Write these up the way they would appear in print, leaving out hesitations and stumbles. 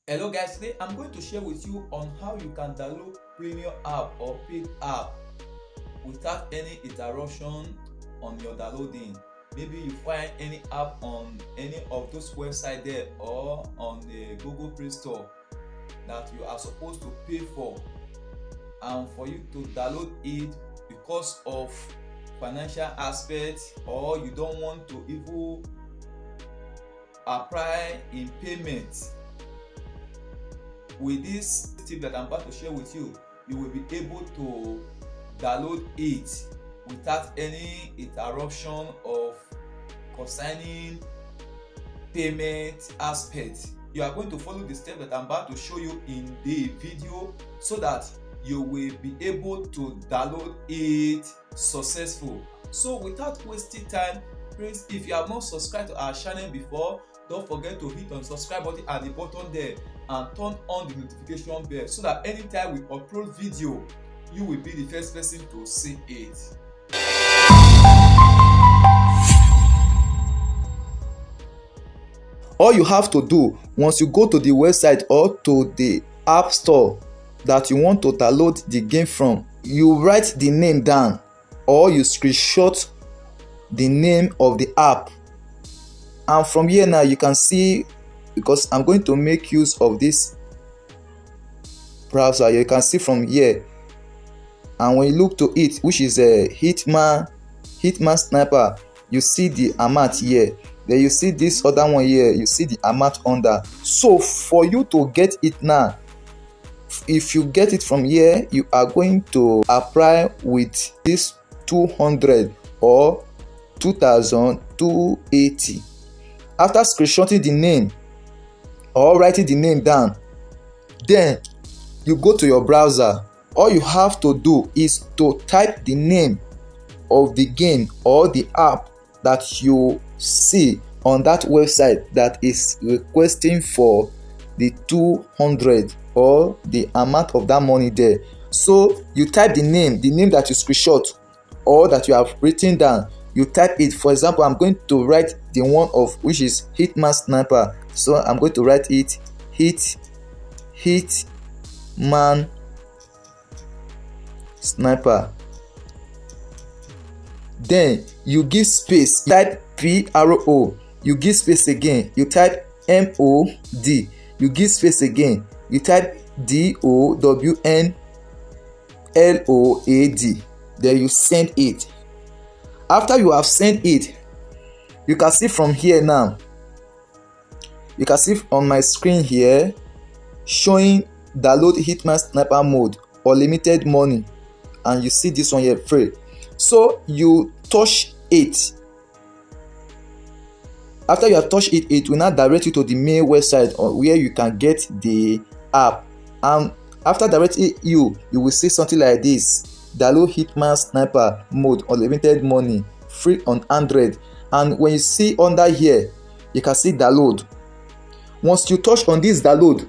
Hello guys, today I'm going to share with you on how you can download premium app or paid app without any interruption on your downloading. Maybe you find any app on any of those websites there or on the Google Play Store that you are supposed to pay for, and for you to download it because of financial aspect, or you don't want to even apply in payment. With this tip that I'm about to share with you, you will be able to download it without any interruption of concerning payment aspect. You are going to follow the step that I'm about to show you in the video so that you will be able to download it successful. So without wasting time, please, if you have not subscribed to our channel before, don't forget to hit on subscribe button at the bottom there and turn on the notification bell so that anytime we upload video, you will be the first person to see it. All you have to do once you go to the website or to the app store that you want to download the game from, you write the name down or you screenshot the name of the app, and from here now you can see, because I'm going to make use of this browser, you can see from here, and when you look to it, which is a Hitman Sniper, you see the amount here. Then you see this other one here, you see the amount under. So for you to get it now, if you get it from here, you are going to apply with this 200 or 2280. After screenshotting the name or writing the name down, then you go to your browser. All you have to do is to type the name of the game or the app that you see on that website that is requesting for the 200 or the amount of that money there. So you type the name that you screenshot or that you have written down. You type it. For example, I'm going to write the one of which is Hitman Sniper. So I'm going to write it Hitman Sniper. Then you give space, type PRO, you give space again, you type MOD, you give space again, you type DOWNLOAD, then you send it. After you have sent it, you can see from here now, you can see on my screen here showing download Hitman Sniper mode or limited money, and you see this one here free. So you touch it. After you have touched it, it will now direct you to the main website or where you can get the app. And after directing you will see something like this: download Hitman Sniper mode unlimited money free on Android. And when you see under here, you can see download. Once you touch on this download,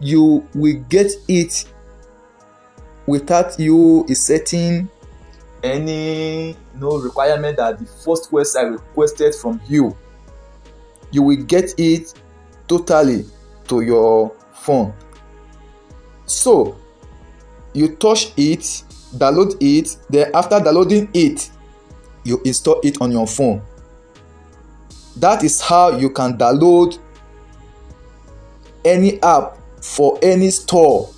you will get it without you setting any requirement that the first website requested from you. You will get it totally to your phone. So you touch it, download it, then after downloading it, you install it on your phone. That is how you can download any app for any store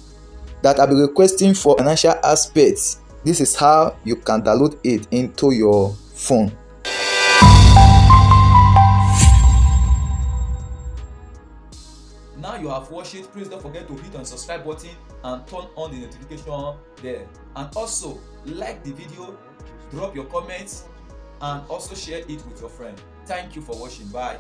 that will be requesting for financial aspects. This is how you can download it into your phone. Now you have watched it, please don't forget to hit on subscribe button and turn on the notification there. And also like the video, drop your comments, and also share it with your friend. Thank you for watching. Bye.